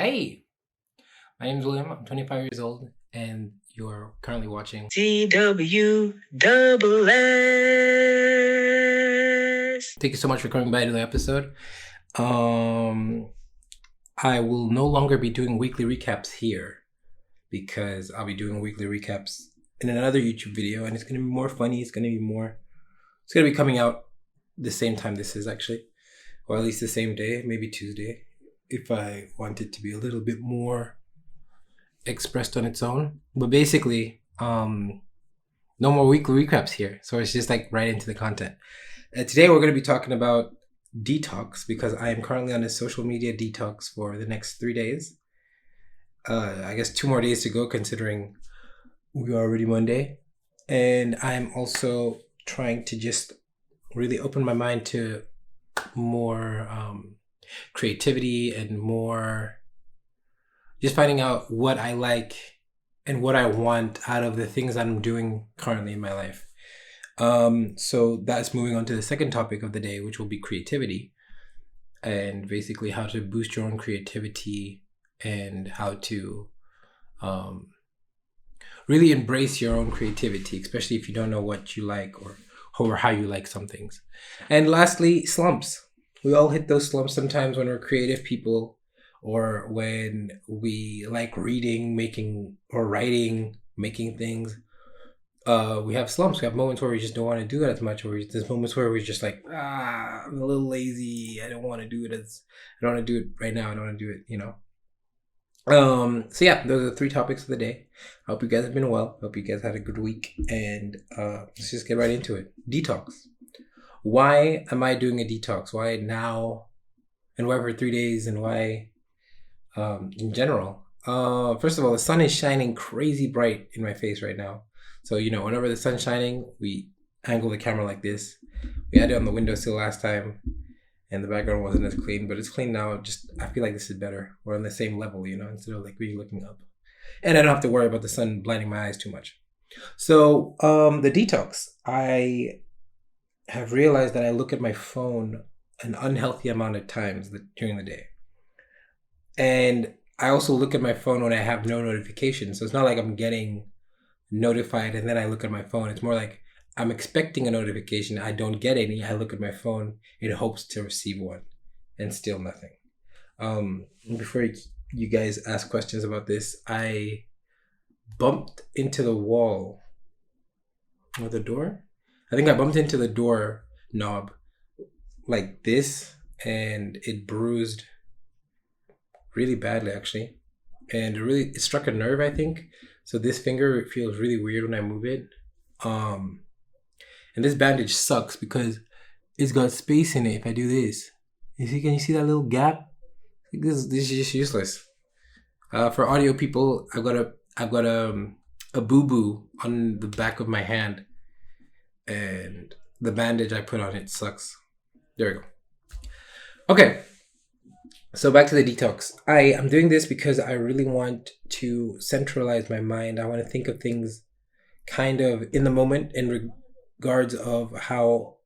Hey, my name is William. I'm 25 years old, and you're currently watching TW double S. Thank you so much for coming by to the episode. Um, I will no longer be doing weekly recaps here because I'll be doing weekly recaps in another YouTube video, and it's going to be more funny. It's going to be coming out the same time this is actually, or at least the same day, maybe Tuesday, if I want it to be a little bit more expressed on its own. But basically, no more weekly recaps here. So it's just like right into the content. Today we're going to be talking about detox because I am currently on a social media detox for the next 3 days. I guess 2 more days to go considering we are already Monday. And I'm also trying to just really open my mind to more creativity and more just finding out what I like and what I want out of the things I'm doing currently in my life. So that's moving on to the second topic of the day, which will be creativity, and basically how to boost your own creativity and how to really embrace your own creativity, especially if you don't know what you like or how you like some things. And lastly, slumps. We all hit those slumps sometimes when we're creative people, or when we like reading, making, or writing, making things. We have slumps. We have moments where we just don't want to do it as much, or there's moments where we're just like, I'm a little lazy. I don't want to do it I don't want to do it right now. I don't want to do it. So yeah, those are the 3 topics of the day. I hope you guys have been well. Hope you guys had a good week, and let's just get right into it. Detox. Why am I doing a detox? Why now? And why for 3 days? And why in general? First of all, the sun is shining crazy bright in my face right now. So, whenever the sun's shining, we angle the camera like this. We had it on the windowsill last time, and the background wasn't as clean, but it's clean now. I feel like this is better. We're on the same level, instead of like really looking up. And I don't have to worry about the sun blinding my eyes too much. So, the detox. I have realized that I look at my phone an unhealthy amount of times during the day. And I also look at my phone when I have no notifications. So it's not like I'm getting notified and then I look at my phone. It's more like I'm expecting a notification. I don't get any. I look at my phone in hopes to receive one, and still nothing. Before you guys ask questions about this, I bumped into the wall or the door. I think I bumped into the door knob like this, and it bruised really badly actually, and it struck a nerve, I think. So this finger feels really weird when I move it. And this bandage sucks because it's got space in it. If I do this, can you see that little gap? This is just useless. For audio people, I've got a boo boo on the back of my hand, and the bandage I put on it sucks. There we go. Okay. So back to the detox. I am doing this because I really want to centralize my mind. I want to think of things kind of in the moment in regards of how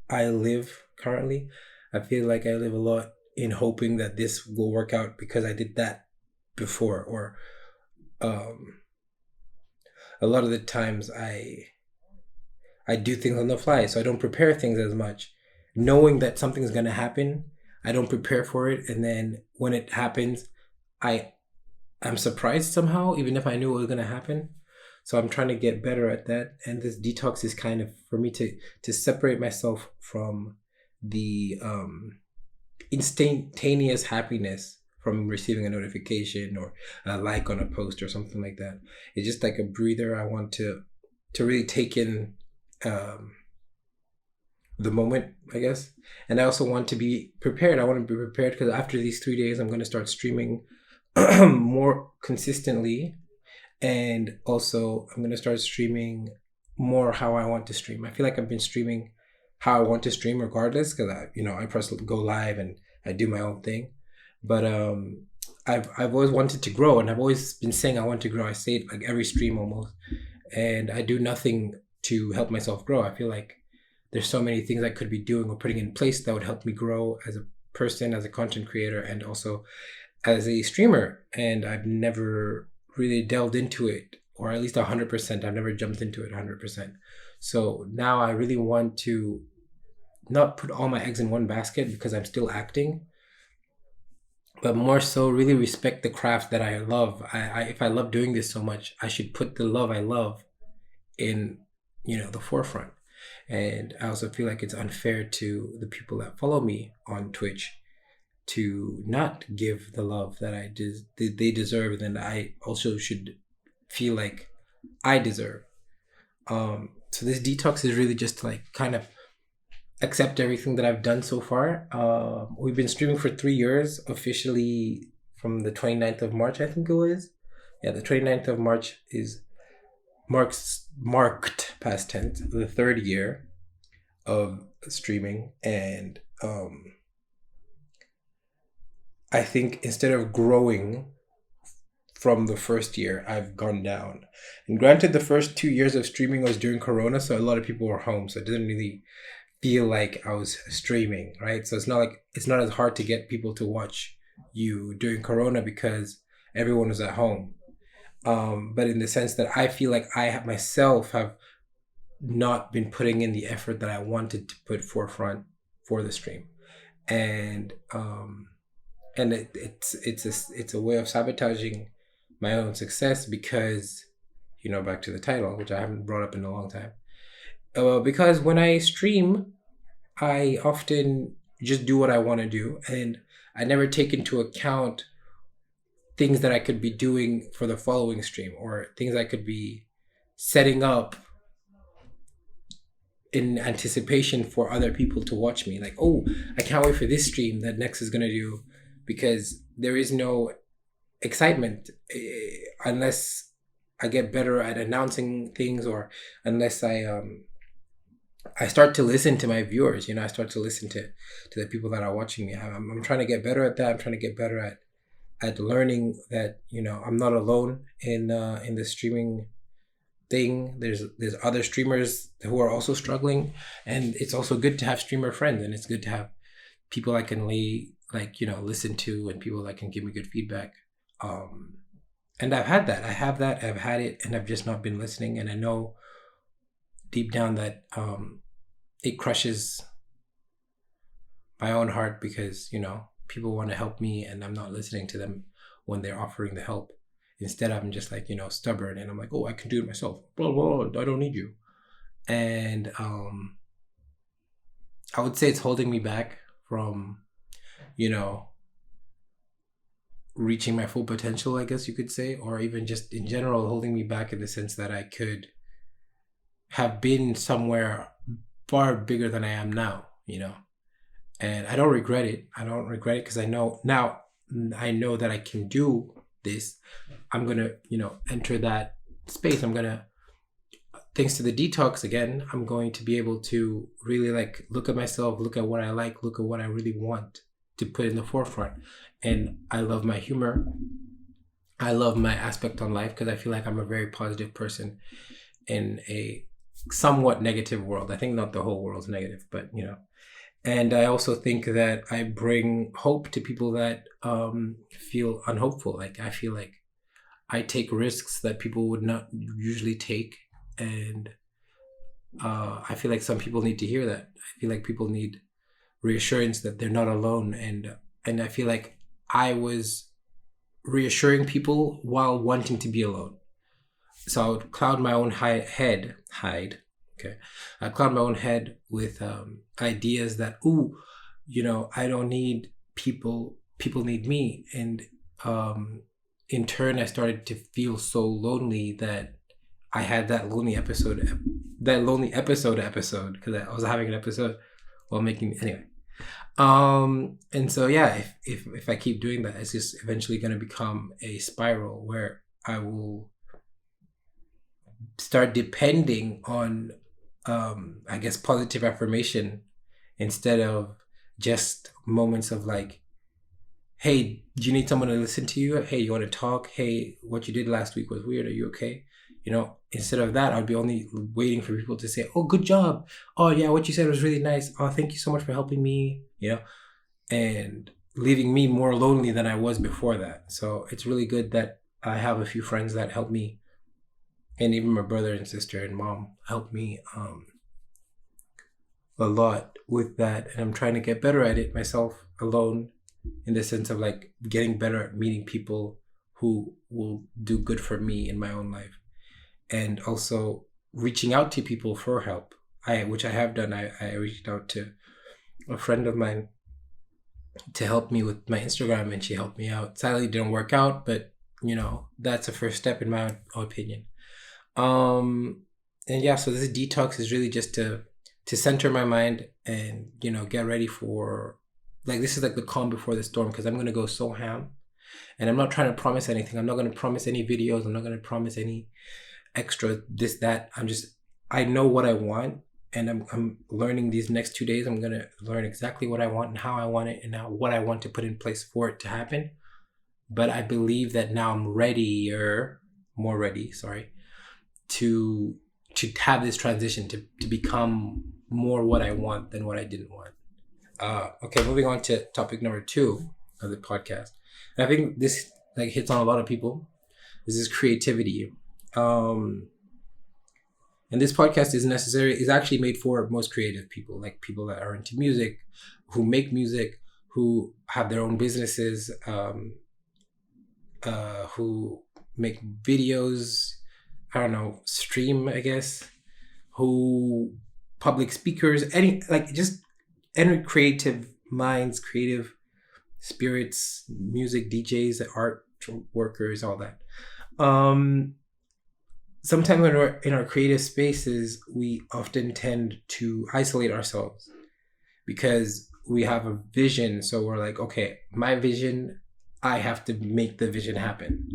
I live currently. I feel like I live a lot in hoping that this will work out because I did that before, or a lot of the times I do things on the fly, so I don't prepare things as much. Knowing that something's going to happen, I don't prepare for it, and then when it happens, I'm surprised somehow, even if I knew it was going to happen. So I'm trying to get better at that, and this detox is kind of for me to separate myself from the instantaneous happiness from receiving a notification or a like on a post or something like that. It's just like a breather. I want to really take in the moment, I guess. And I also want to be prepared. I want to be prepared because after these 3 days, I'm going to start streaming more consistently. And also, I'm going to start streaming more how I want to stream. I feel like I've been streaming how I want to stream regardless, because I press go live and I do my own thing. But I've always wanted to grow, and I've always been saying I want to grow. I say it like every stream almost, and I do nothing to help myself grow. I feel like there's so many things I could be doing or putting in place that would help me grow as a person, as a content creator, and also as a streamer, and I've never really delved into it, or at least 100%. I've never jumped into it 100%. So now I really want to not put all my eggs in one basket because I'm still acting, but more so really respect the craft that I love. If I love doing this so much, I should put the love I love in, the forefront. And I also feel like it's unfair to the people that follow me on Twitch to not give the love that they deserve, and I also should feel like I deserve. So this detox is really just to like kind of accept everything that I've done so far. We've been streaming for 3 years, officially from the 29th of March, I think it was. Yeah, the 29th of March is marked past tense, the third year of streaming. And I think instead of growing from the first year, I've gone down. And granted, the first 2 years of streaming was during Corona, so a lot of people were home, so it didn't really feel like I was streaming, right? So it's not as hard to get people to watch you during Corona because everyone was at home. But in the sense that I feel like myself have not been putting in the effort that I wanted to put forefront for the stream, and it's a way of sabotaging my own success because, back to the title, which I haven't brought up in a long time. Because when I stream, I often just do what I want to do, and I never take into account things that I could be doing for the following stream, or things I could be setting up in anticipation for other people to watch me. Like, oh, I can't wait for this stream that Next is going to do, because there is no excitement unless I get better at announcing things, or unless I start to listen to my viewers. I start to listen to the people that are watching me. I'm trying to get better at that. I'm trying to get better at learning that I'm not alone in the streaming thing. There's other streamers who are also struggling, and it's also good to have streamer friends, and it's good to have people I can listen to, and people that can give me good feedback. And I've had that. I've had it, and I've just not been listening. And I know deep down that it crushes my own heart because people want to help me, and I'm not listening to them when they're offering the help. Instead, I'm just like stubborn, and I'm like, oh, I can do it myself. Blah blah. I don't need you. And I would say it's holding me back from reaching my full potential, I guess you could say, or even just in general holding me back in the sense that I could have been somewhere far bigger than I am now, and I don't regret it. Because I know now, I know that I can do this. I'm going to, enter that space. Thanks to the detox again, I'm going to be able to really look at myself, look at what I like, look at what I really want to put in the forefront. And I love my humor. I love my aspect on life because I feel like I'm a very positive person in a somewhat negative world. I think not the whole world's negative, but and I also think that I bring hope to people that feel unhopeful. Like I feel like I take risks that people would not usually take, and I feel like some people need to hear that. I feel like people need reassurance that they're not alone, and I feel like I was reassuring people while wanting to be alone. So I would cloud my own head. I cloud my own head with ideas that, I don't need people. People need me. And in turn, I started to feel so lonely that I had that lonely episode because I was having an episode while making anyway. And so yeah, if I keep doing that, it's just eventually going to become a spiral where I will start depending on I guess positive affirmation instead of just moments of like, hey, do you need someone to listen to you? Hey, you want to talk? Hey, what you did last week was weird. Are you okay? Instead of that, I'd be only waiting for people to say, oh, good job. Oh yeah, what you said was really nice. Oh, thank you so much for helping me. And leaving me more lonely than I was before that. So it's really good that I have a few friends that help me, and even my brother and sister and mom help me a lot with that. And I'm trying to get better at it myself alone, in the sense of like getting better at meeting people who will do good for me in my own life, and also reaching out to people for help. Which I have done. I reached out to a friend of mine to help me with my Instagram, and she helped me out. Sadly, it didn't work out, but that's a first step in my opinion. And yeah, so this detox is really just to center my mind and get ready for, like, this is like the calm before the storm, because I'm gonna go so ham, and I'm not trying to promise anything. I'm not gonna promise any videos. I'm not gonna promise any extra this that. I know what I want, and I'm learning these next 2 days. I'm gonna learn exactly what I want and how I want it, and what I want to put in place for it to happen. But I believe that now I'm more ready, to have this transition to become more what I want than what I didn't want. Okay, moving on to topic number 2 of the podcast. And I think this like hits on a lot of people. This is creativity. And this podcast is actually made for most creative people, like people that are into music, who make music, who have their own businesses, who make videos, I don't know, stream, I guess, who public speakers, any creative minds, creative spirits, music DJs, art workers, all that. Sometimes when we're in our creative spaces, we often tend to isolate ourselves because we have a vision. So we're like, okay, my vision, I have to make the vision happen,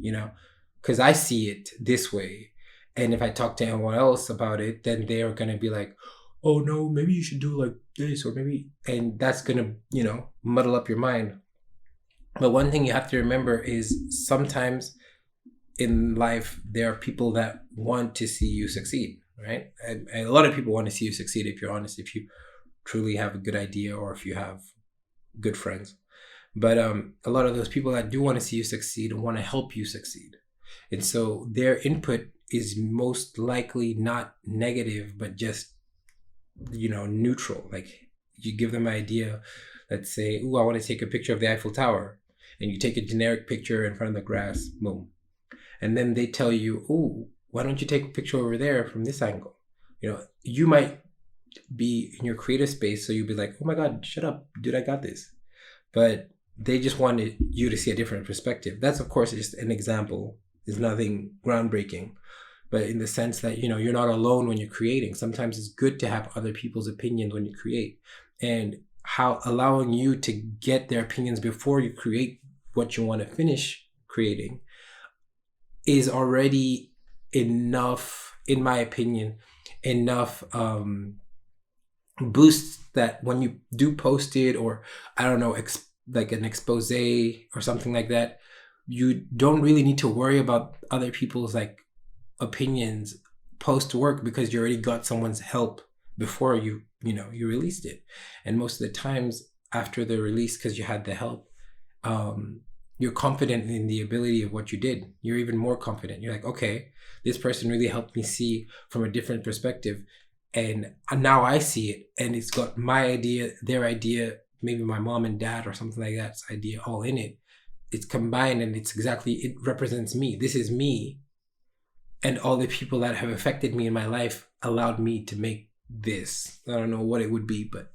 because I see it this way. And if I talk to anyone else about it, then they're going to be like, oh no, maybe you should do like this, or maybe, and that's going to, muddle up your mind. But one thing you have to remember is sometimes in life, there are people that want to see you succeed, right? And a lot of people want to see you succeed, if you're honest, if you truly have a good idea, or if you have good friends. But a lot of those people that do want to see you succeed want to help you succeed. And so their input is most likely not negative, but just, neutral. Like, you give them an idea, let's say, I want to take a picture of the Eiffel Tower. And you take a generic picture in front of the grass, boom. And then they tell you, why don't you take a picture over there from this angle? You might be in your creative space, so you'll be like, oh my God, shut up, dude, I got this. But they just wanted you to see a different perspective. That's, of course, just an example. There's nothing groundbreaking. But in the sense that, you're not alone when you're creating. Sometimes it's good to have other people's opinions when you create. And how allowing you to get their opinions before you create what you want to finish creating is already enough, in my opinion, boosts that when you do post it, or I don't know, like an expose or something like that, you don't really need to worry about other people's like opinions post work, because you already got someone's help before you released it. And most of the times after the release, because you had the help, you're confident in the ability of what you did. You're even more confident. You're like, okay, this person really helped me see from a different perspective. And now I see it, and it's got my idea, their idea, maybe my mom and dad or something like that's idea all in it. It's combined, and it represents me. This is me. And all the people that have affected me in my life allowed me to make this. I don't know what it would be, but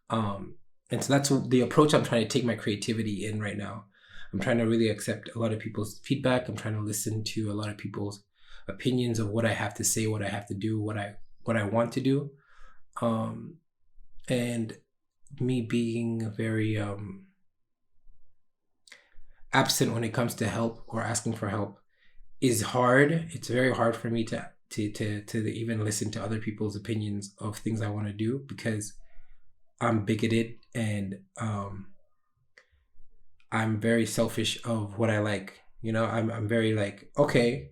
and so that's the approach I'm trying to take my creativity in right now. I'm trying to really accept a lot of people's feedback. I'm trying to listen to a lot of people's opinions of what I have to say, what I have to do, what I want to do. And me being very absent when it comes to help or asking for help is hard. It's very hard for me to even listen to other people's opinions of things I want to do, because I'm bigoted, and I'm very selfish of what I like. I'm very like, okay,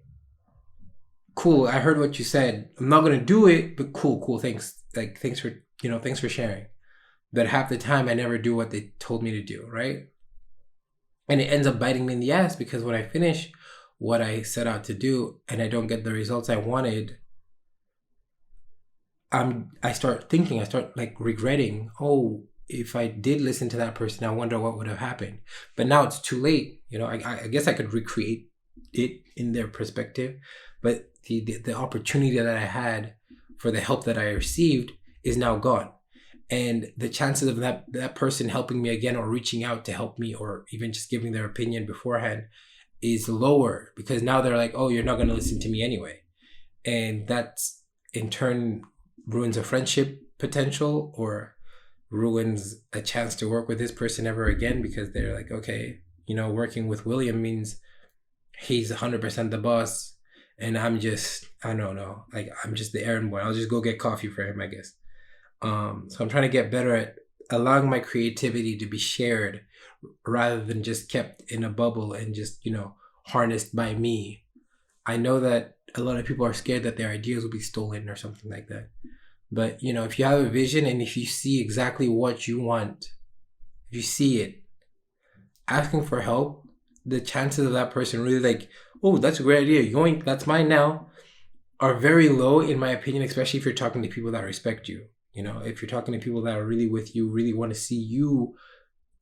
cool, I heard what you said. I'm not gonna do it, but cool, thanks. Like, thanks for sharing. But half the time I never do what they told me to do, right? And it ends up biting me in the ass, because when I finish what I set out to do and I don't get the results I wanted, I start thinking, I start like regretting, oh, if I did listen to that person, I wonder what would have happened. But now it's too late. I guess I could recreate it in their perspective, but the opportunity that I had for the help that I received is now gone. And the chances of that person helping me again, or reaching out to help me, or even just giving their opinion beforehand, is lower, because now they're like, oh, you're not going to listen to me anyway. And that's in turn ruins a friendship potential, or ruins a chance to work with this person ever again, because they're like, okay, working with William means he's 100% the boss, and I don't know, like, I'm just the errand boy. I'll just go get coffee for him, I guess. So I'm trying to get better at allowing my creativity to be shared, rather than just kept in a bubble and just, harnessed by me. I know that a lot of people are scared that their ideas will be stolen or something like that. But, if you have a vision, and if you see exactly what you want, if you see it, asking for help, the chances of that person really like, oh, that's a great idea, yoink, that's mine now, are very low, in my opinion, especially if you're talking to people that respect you. If you're talking to people that are really with you, really want to see you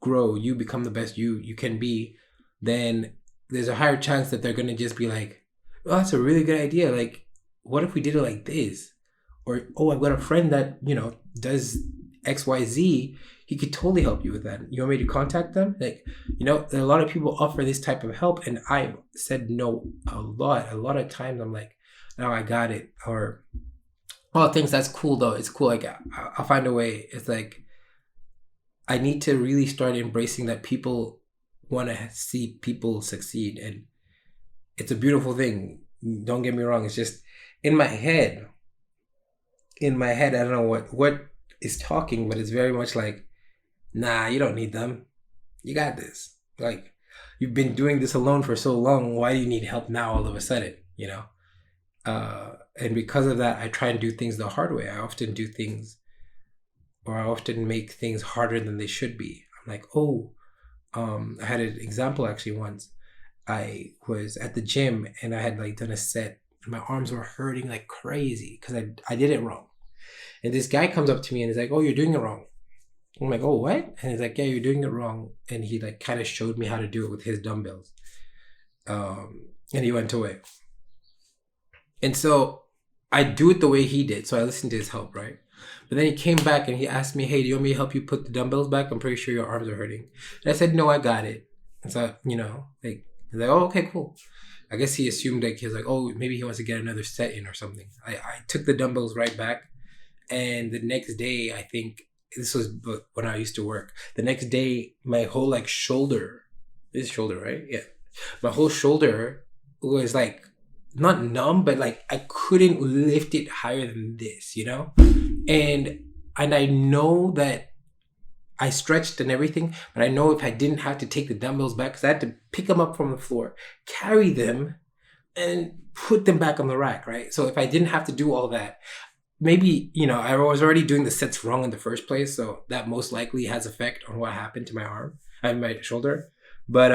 grow, you become the best you can be, then there's a higher chance that they're going to just be like, oh, that's a really good idea. Like, what if we did it like this? Or, oh, I've got a friend that, does XYZ. He could totally help you with that. You want me to contact them? Like, a lot of people offer this type of help, and I said no a lot. A lot of times I'm like, no, I got it. Or, oh, thanks, that's cool though. It's cool. Like, I'll find a way. It's like, I need to really start embracing that people want to see people succeed. And it's a beautiful thing. Don't get me wrong. It's just in my head, I don't know what is talking, but it's very much like, nah, you don't need them. You got this. Like, you've been doing this alone for so long. Why do you need help now all of a sudden? And because of that, I try and do things the hard way. I often make things harder than they should be. I'm like, I had an example actually once. I was at the gym and I had like done a set, and my arms were hurting like crazy because I did it wrong. And this guy comes up to me and he's like, oh, you're doing it wrong. I'm like, oh, what? And he's like, yeah, you're doing it wrong. And he like kind of showed me how to do it with his dumbbells. And he went away. And so I do it the way he did. So I listened to his help, right? But then he came back and he asked me, hey, do you want me to help you put the dumbbells back? I'm pretty sure your arms are hurting. And I said, no, I got it. And so, like, he's like, oh, okay, cool. I guess he assumed like, he was like, oh, maybe he wants to get another set in or something. I took the dumbbells right back. And the next day, I think, this was when I used to work. The next day, my whole like shoulder, this shoulder, right? Yeah. My whole shoulder was like, not numb, but like I couldn't lift it higher than this, And I know that I stretched and everything, but I know if I didn't have to take the dumbbells back, because I had to pick them up from the floor, carry them, and put them back on the rack, right? So if I didn't have to do all that, maybe, I was already doing the sets wrong in the first place, so that most likely has effect on what happened to my arm and my shoulder. But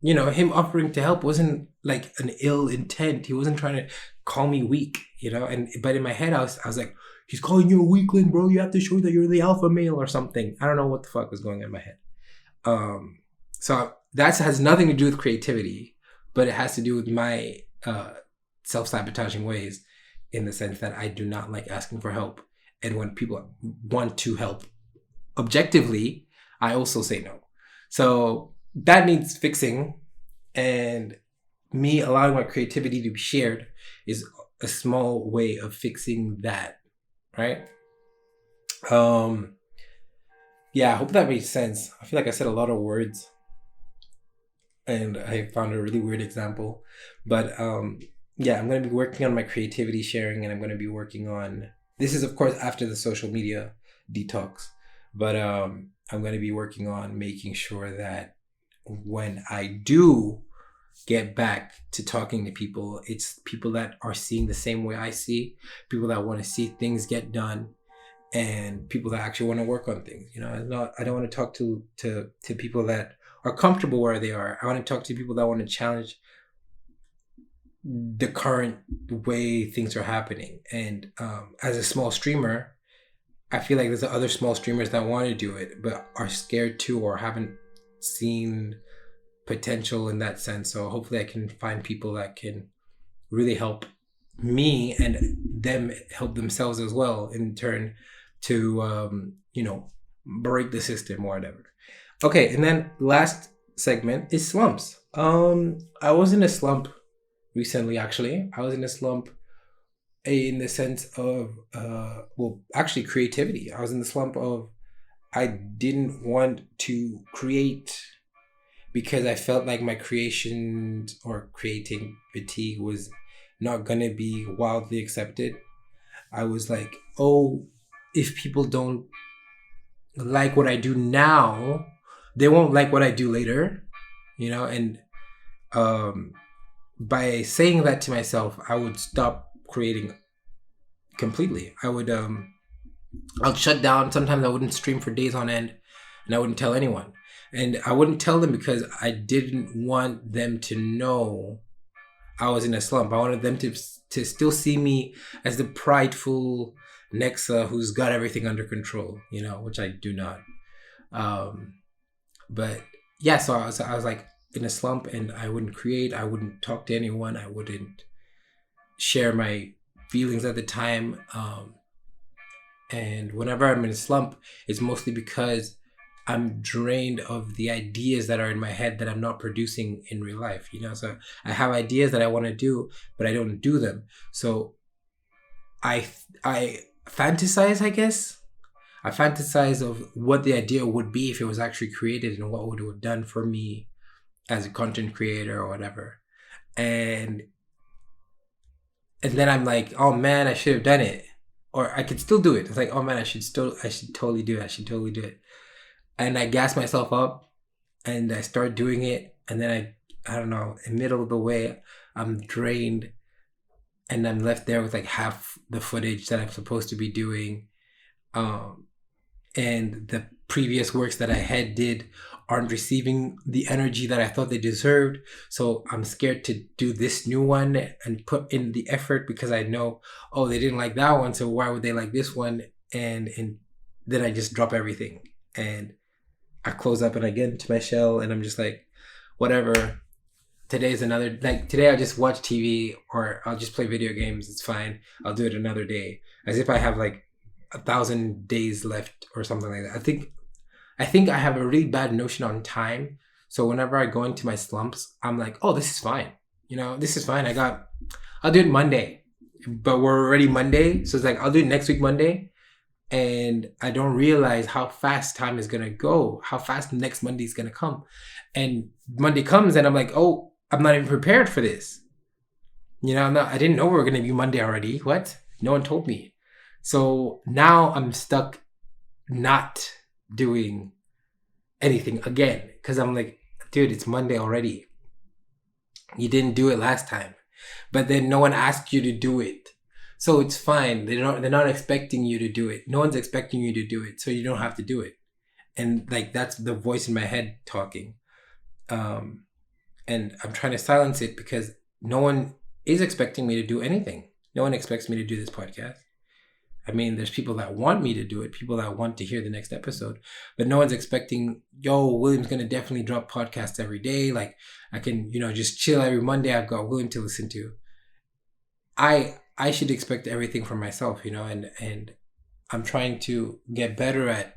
him offering to help wasn't like an ill intent. He wasn't trying to call me weak, but in my head I was like, he's calling you a weakling, bro. You have to show that you're the alpha male or something. I don't know what the fuck was going on in my head. So that has nothing to do with creativity, but it has to do with my self-sabotaging ways, in the sense that I do not like asking for help. And when people want to help objectively, I also say no. So that needs fixing. And me allowing my creativity to be shared is a small way of fixing that. Right? Yeah, I hope that made sense. I feel like I said a lot of words and I found a really weird example. But yeah, I'm going to be working on my creativity sharing, and I'm going to be working on, this is of course after the social media detox, but I'm going to be working on making sure that when I do get back to talking to people, it's people that are seeing the same way I see, people that want to see things get done, and people that actually want to work on things. I don't want to talk to people that are comfortable where they are. I want to talk to people that want to challenge the current way things are happening. And as a small streamer, I feel like there's other small streamers that want to do it, but are scared to or haven't seen potential in that sense. So hopefully I can find people that can really help me and them help themselves as well in turn to, break the system or whatever. Okay, and then last segment is slumps. I was in a slump recently, actually. I was in a slump in the sense of, actually creativity. I was in the slump of I didn't want to create because I felt like my creation or creating fatigue was not going to be wildly accepted. I was like, oh, if people don't like what I do now, they won't like what I do later, and by saying that to myself, I would stop creating completely. I'll shut down. Sometimes I wouldn't stream for days on end, and I wouldn't tell anyone. And I wouldn't tell them because I didn't want them to know I was in a slump. I wanted them to still see me as the prideful Nexa who's got everything under control, which I do not. But yeah, so I was like in a slump, and I wouldn't create. I wouldn't talk to anyone. I wouldn't share my feelings at the time. And whenever I'm in a slump, it's mostly because I'm drained of the ideas that are in my head that I'm not producing in real life, So I have ideas that I want to do, but I don't do them. So I fantasize, I guess. I fantasize of what the idea would be if it was actually created and what would it have done for me as a content creator or whatever. And then I'm like, oh man, I should have done it. Or I could still do it. It's like, oh man, I should totally do it. I should totally do it. And I gas myself up and I start doing it. And then I don't know, in the middle of the way, I'm drained and I'm left there with like half the footage that I'm supposed to be doing. And the previous works that I did aren't receiving the energy that I thought they deserved. So I'm scared to do this new one and put in the effort because I know, oh, they didn't like that one, so why would they like this one? And then I just drop everything and I close up and I get into my shell and I'm just like, whatever. Today's another, like today I'll just watch TV or I'll just play video games. It's fine. I'll do it another day. As if I have like 1,000 days left or something like that. I think I have a really bad notion on time. So whenever I go into my slumps, I'm like, oh, this is fine. This is fine. I'll do it Monday, but we're already Monday. So it's like, I'll do it next week, Monday. And I don't realize how fast time is going to go, how fast next Monday is going to come. And Monday comes and I'm like, oh, I'm not even prepared for this. I didn't know we were going to be Monday already. What? No one told me. So now I'm stuck not doing anything again because I'm like, dude, it's Monday already. You didn't do it last time, but then no one asked you to do it, so it's fine. They're not expecting you to do it. No one's expecting you to do it, so you don't have to do it. And like that's the voice in my head talking, and I'm trying to silence it because no one is expecting me to do anything. No one expects me to do this podcast. I mean, there's people that want me to do it, people that want to hear the next episode, but no one's expecting, William's going to definitely drop podcasts every day. Like I can, just chill every Monday. I've got William to listen to. I should expect everything from myself, and I'm trying to get better at,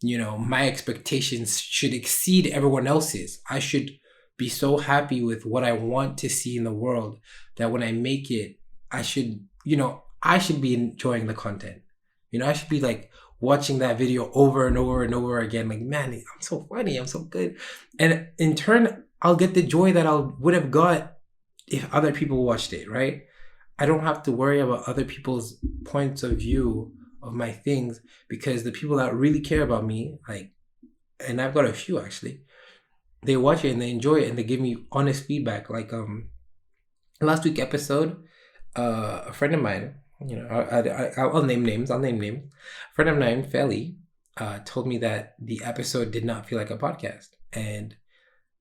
my expectations should exceed everyone else's. I should be so happy with what I want to see in the world that when I make it, I should be enjoying the content. I should be like watching that video over and over and over again. Like, man, I'm so funny. I'm so good. And in turn, I'll get the joy that I would have got if other people watched it, right? I don't have to worry about other people's points of view of my things because the people that really care about me, like, and I've got a few actually, they watch it and they enjoy it and they give me honest feedback. Like, last week episode, a friend of mine, I'll name names. A friend of mine, Feli, told me that the episode did not feel like a podcast. and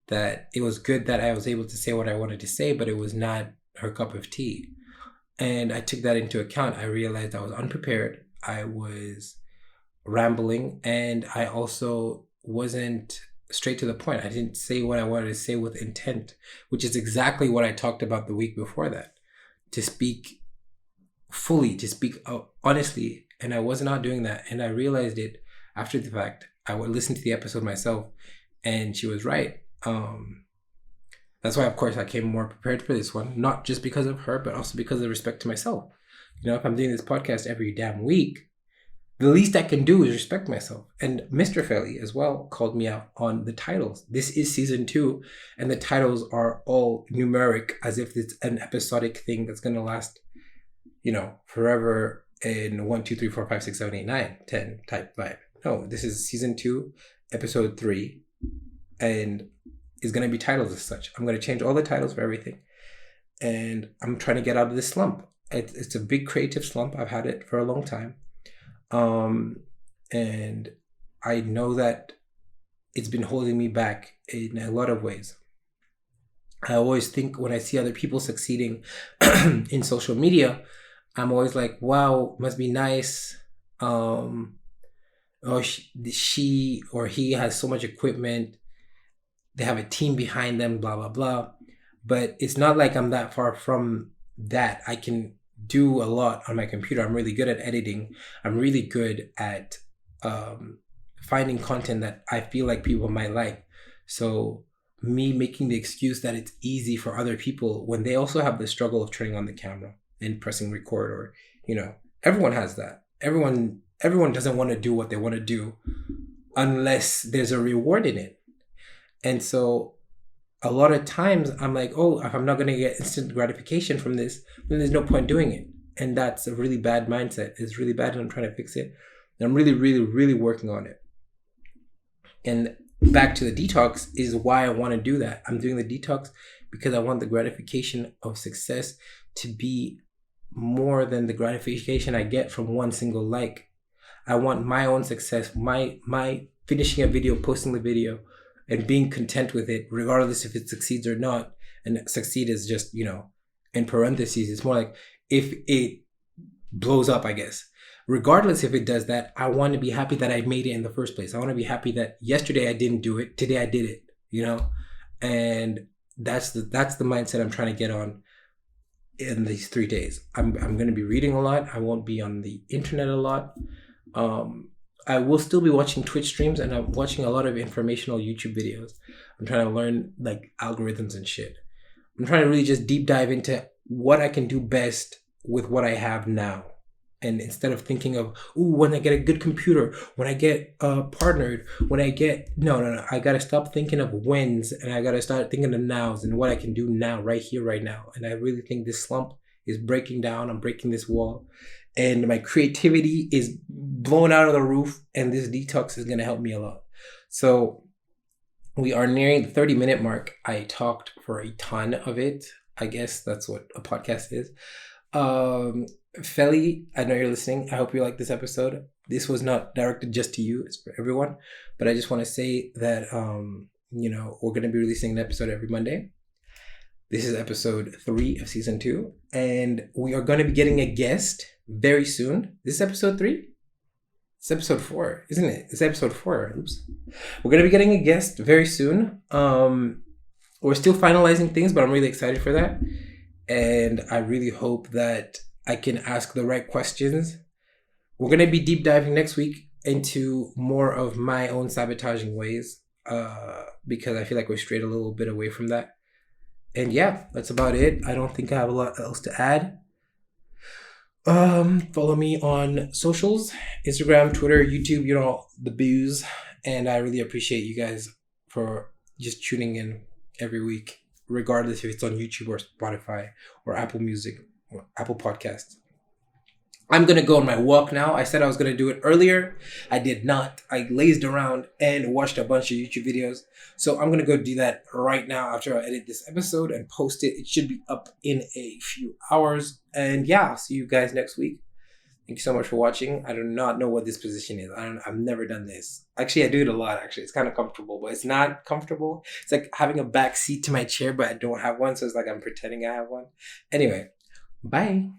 that it was good that I was able to say what I wanted to say, but it was not her cup of tea. And I took that into account. I realized I was unprepared. I was rambling, and I also wasn't straight to the point. I didn't say what I wanted to say with intent, which is exactly what I talked about the week before that. To speak fully, to speak honestly, and I was not doing that. And I realized it after the fact. I would listen to the episode myself, and she was right. That's why, of course, I came more prepared for this one, not just because of her, but also because of respect to myself. You know, if I'm doing this podcast every damn week, the least I can do is respect myself. And Mr. Felly as well called me out on the titles. This is season 2, and the titles are all numeric, as if it's an episodic thing that's going to last, you know, forever in 1, 2, 3, 4, 5, 6, 7, 8, 9, 10 type vibe. No, this is season 2, episode 3, and is going to be titled as such. I'm going to change all the titles for everything. And I'm trying to get out of this slump. It's a big creative slump. I've had it for a long time. And I know that it's been holding me back in a lot of ways. I always think when I see other people succeeding in social media, I'm always like, wow, must be nice. Or she or he has so much equipment. They have a team behind them, blah, blah, blah. But it's not like I'm that far from that. I can do a lot on my computer. I'm really good at editing. I'm really good at finding content that I feel like people might like. So me making the excuse that it's easy for other people when they also have the struggle of turning on the camera and pressing record, or, you know, everyone has that. Everyone doesn't want to do what they want to do unless there's a reward in it. And so a lot of times I'm like, oh, if I'm not going to get instant gratification from this, then there's no point doing it. And that's a really bad mindset. It's really bad, and I'm trying to fix it. And I'm really, really, really working on it. And back to the detox is why I want to do that. I'm doing the detox because I want the gratification of success to be more than the gratification I get from one single like. I want my own success, my finishing a video, posting the video, and being content with it, regardless if it succeeds or not. And succeed is just, you know, in parentheses. It's more like if it blows up, I guess. Regardless if it does that, I want to be happy that I made it in the first place. I want to be happy that yesterday I didn't do it, today I did it, you know? And that's the mindset I'm trying to get on in these 3 days. I'm going to be reading a lot. I won't be on the internet a lot. I will still be watching Twitch streams, and I'm watching a lot of informational YouTube videos. I'm trying to learn like algorithms and shit. I'm trying to really just deep dive into what I can do best with what I have now. And instead of thinking of, ooh, when I get a good computer, when I get partnered, when I get, no. I got to stop thinking of whens, and I got to start thinking of nows and what I can do now, right here, right now. And I really think this slump is breaking down. I'm breaking this wall. And my creativity is blown out of the roof, and this detox is going to help me a lot. So we are nearing the 30-minute mark. I talked for a ton of it. I guess that's what a podcast is. Felly, I know you're listening. I hope you like this episode. This was not directed just to you. It's for everyone. But I just want to say that, you know, we're going to be releasing an episode every Monday. This is episode 3 of season 2. And we are going to be getting a guest very soon. This is episode 3? It's episode 4, isn't it? It's episode 4. Oops. We're going to be getting a guest very soon. We're still finalizing things, but I'm really excited for that. And I really hope that I can ask the right questions. We're going to be deep diving next week into more of my own sabotaging ways, because I feel like we're strayed a little bit away from that. And yeah, that's about it. I don't think I have a lot else to add. Follow me on socials, Instagram, Twitter, YouTube, you know, the booze. And I really appreciate you guys for just tuning in every week, regardless if it's on YouTube or Spotify or Apple Music or Apple Podcasts. I'm going to go on my walk now. I said I was going to do it earlier. I did not. I lazed around and watched a bunch of YouTube videos. So I'm going to go do that right now after I edit this episode and post it. It should be up in a few hours. And yeah, I'll see you guys next week. Thank you so much for watching. I do not know what this position is. I've never done this. Actually, I do it a lot. Actually, it's kind of comfortable, but it's not comfortable. It's like having a back seat to my chair, but I don't have one, so it's like I'm pretending I have one. Anyway, bye.